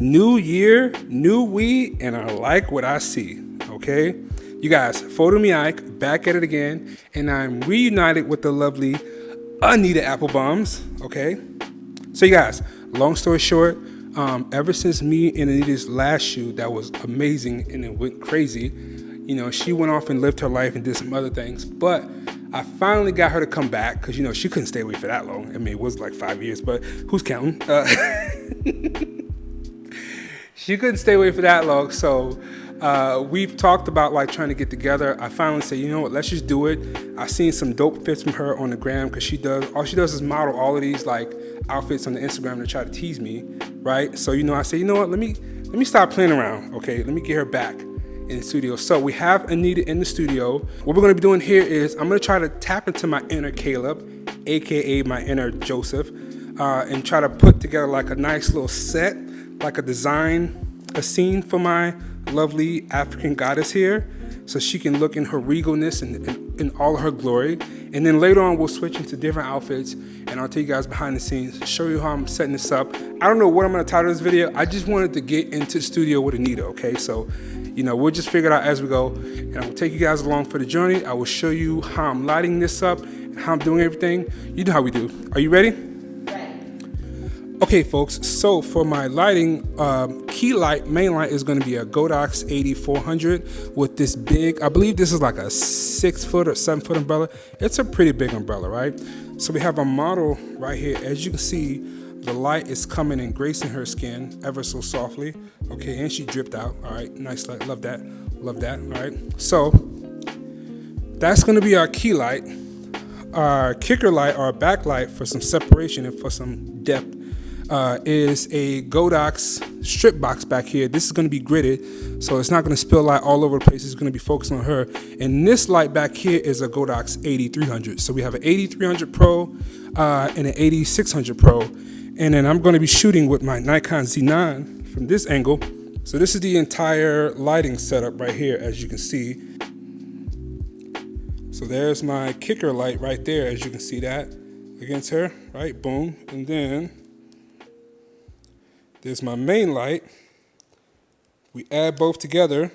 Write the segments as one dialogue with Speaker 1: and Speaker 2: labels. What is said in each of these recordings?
Speaker 1: New year, new we, and I like what I see, okay? You guys, Photo Me Ike, back at it again, and I'm reunited with the lovely Anita Applebombs, okay? So you guys, long story short, ever since me and Anita's last shoot that was amazing and it went crazy, you know, she went off and lived her life and did some other things, but I finally got her to come back because, you know, she couldn't stay away for that long. I mean, it was like 5 years, but who's counting? She couldn't stay away for that long, so we've talked about like trying to get together. I finally said, you know what, let's just do it. I've seen some dope fits from her on the gram because all she does is model all of these like outfits on the Instagram to try to tease me, right? So, you know, I said, you know what, let me stop playing around, okay? Let me get her back in the studio. So we have Anita in the studio. What we're gonna be doing here is I'm gonna try to tap into my inner Caleb, AKA my inner Joseph, and try to put together like a nice little set, like a scene for my lovely African goddess here, so she can look in her regalness and in all her glory. And then later on, we'll switch into different outfits, and I'll take you guys behind the scenes, show you how I'm setting this up. I don't know what I'm gonna title this video. I just wanted to get into the studio with Anita, okay? So, you know, we'll just figure it out as we go, and I will take you guys along for the journey. I will show you how I'm lighting this up and how I'm doing everything. You know how we do. Are you ready? Okay, folks, so for my lighting, key light, main light is going to be a Godox 8400 with this big, I believe this is like a 6 foot or 7 foot umbrella. It's a pretty big umbrella, right? So we have a model right here. As you can see, the light is coming and gracing her skin ever so softly. Okay, and she dripped out. All right, nice light, love that, all right? So that's going to be our key light. Our kicker light, our backlight for some separation and for some depth, is a Godox strip box back here. This is going to be gridded, so it's not going to spill light all over the place. It's going to be focused on her. And this light back here is a Godox 8300. So we have an 8300 Pro and an 8600 Pro. And then I'm going to be shooting with my Nikon Z9 from this angle. So this is the entire lighting setup right here, as you can see. So there's my kicker light right there, as you can see that against her, right? Boom. And then there's my main light. We add both together.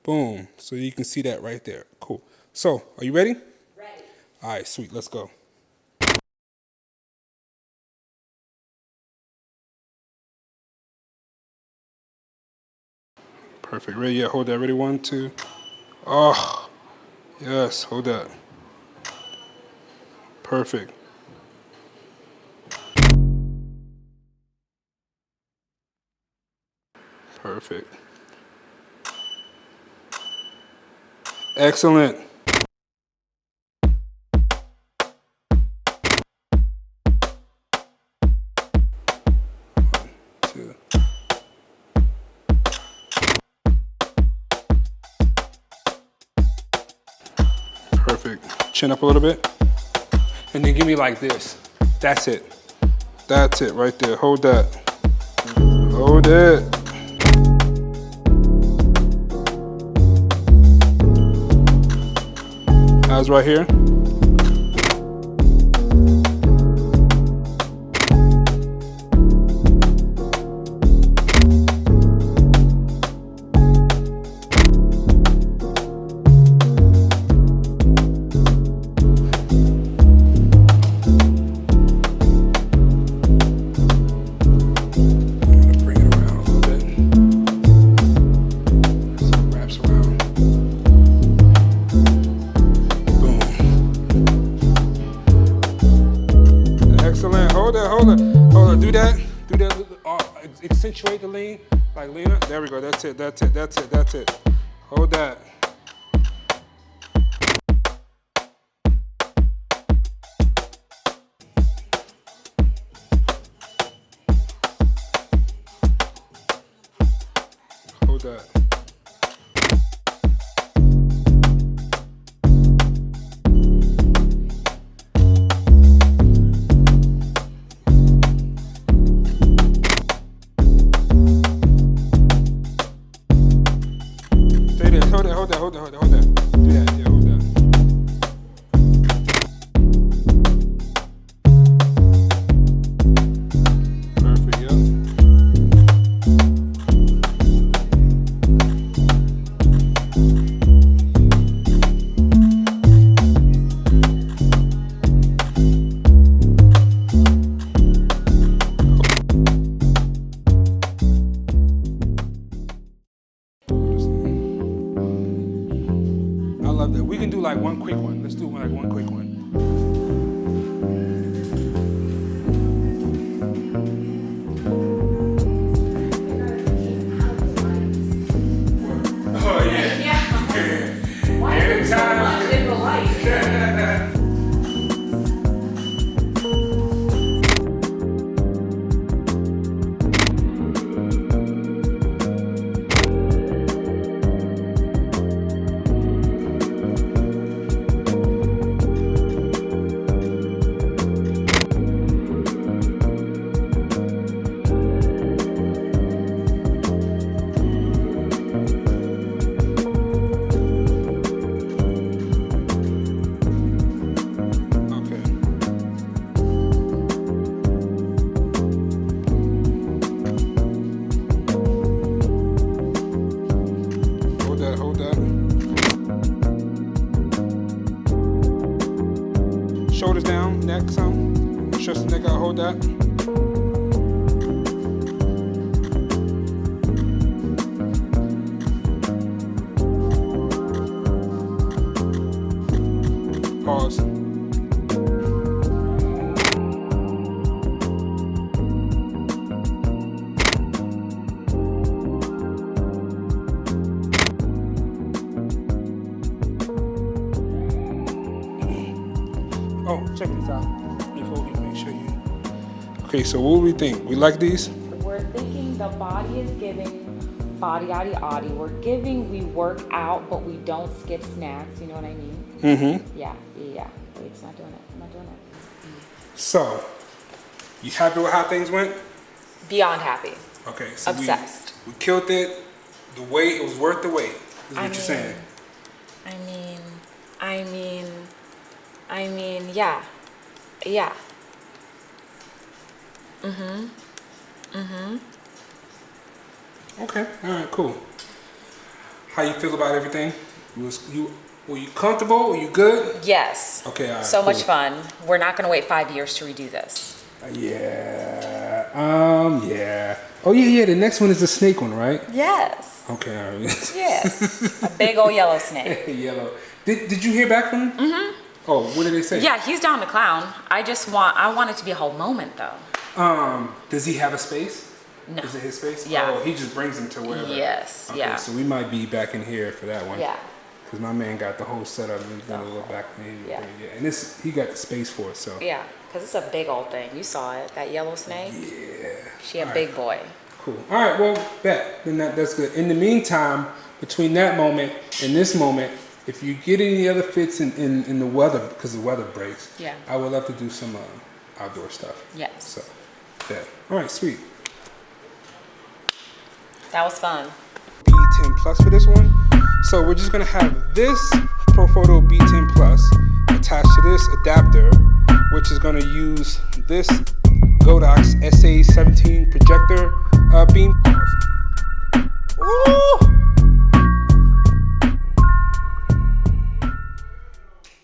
Speaker 1: Boom. So you can see that right there. Cool. So, are you ready?
Speaker 2: Ready.
Speaker 1: All right, sweet. Let's go. Perfect. Ready? Yeah, hold that. Ready? 1, 2. Oh, yes. Hold that. Perfect. Perfect. Excellent. One, two. Perfect. Chin up a little bit. And then give me like this. That's it. That's it right there. Hold that. Hold it. Eyes right here. Hold on, do that, accentuate the lean, like lean up, there we go, that's it, hold that. Hold that. Hold that. Do that, yeah, hold that. Perfect, yeah. one quick one. Let's do one quick one. Oh yeah.
Speaker 2: Why is there so much in the light?
Speaker 1: Okay. Hold that. Shoulders down, neck some. Stretch the neck out, hold that. Pause. Oh, check these out. Before we make sure you. Okay, so what do we think? We like these?
Speaker 2: We're thinking the body is giving body, yaddy. We're giving, we work out, but we don't skip snacks. You know what I mean?
Speaker 1: Mm-hmm.
Speaker 2: Yeah. Wait, it's not doing it. I'm not doing it.
Speaker 1: So, you happy with how things went?
Speaker 2: Beyond happy.
Speaker 1: Okay, so
Speaker 2: Obsessed.
Speaker 1: We killed it. The wait, it was worth the wait, is what you're saying.
Speaker 2: I mean, yeah.
Speaker 1: Okay, all right, cool. How you feel about everything? Were you comfortable? Were you good?
Speaker 2: Yes.
Speaker 1: Okay, all right,
Speaker 2: So much
Speaker 1: cool.
Speaker 2: fun. We're not gonna wait 5 years to redo this.
Speaker 1: Yeah. Yeah. Oh yeah. The next one is the snake one, right?
Speaker 2: Yes.
Speaker 1: Okay, all right.
Speaker 2: Yes. A big old yellow snake.
Speaker 1: Yellow. Did you hear back from him? Mm-hmm. Oh, what did they say?
Speaker 2: Yeah, he's down to clown. I want it to be a whole moment though.
Speaker 1: Does he have a space?
Speaker 2: No.
Speaker 1: Is it his space?
Speaker 2: Yeah.
Speaker 1: Oh, he just brings them to wherever.
Speaker 2: Yes.
Speaker 1: Okay,
Speaker 2: Yeah.
Speaker 1: so we might be back in here for that one.
Speaker 2: Yeah.
Speaker 1: Because my man got the whole setup. He's got a little back in here.
Speaker 2: Yeah.
Speaker 1: And he got the space for it. So.
Speaker 2: Yeah, because it's a big old thing. You saw it, that yellow snake.
Speaker 1: Yeah.
Speaker 2: She a
Speaker 1: All
Speaker 2: big
Speaker 1: right.
Speaker 2: boy.
Speaker 1: Cool. All right. Well, bet. Then that's good. In the meantime, between that moment and this moment, if you get any other fits in the weather, because the weather breaks,
Speaker 2: Yeah.
Speaker 1: I would love to do some outdoor stuff.
Speaker 2: Yes.
Speaker 1: So, bet. All right. Sweet.
Speaker 2: That was fun.
Speaker 1: B10 Plus for this one. So we're just gonna have this Profoto B10 Plus attached to this adapter, which is gonna use this Godox SA17 projector beam. Ooh!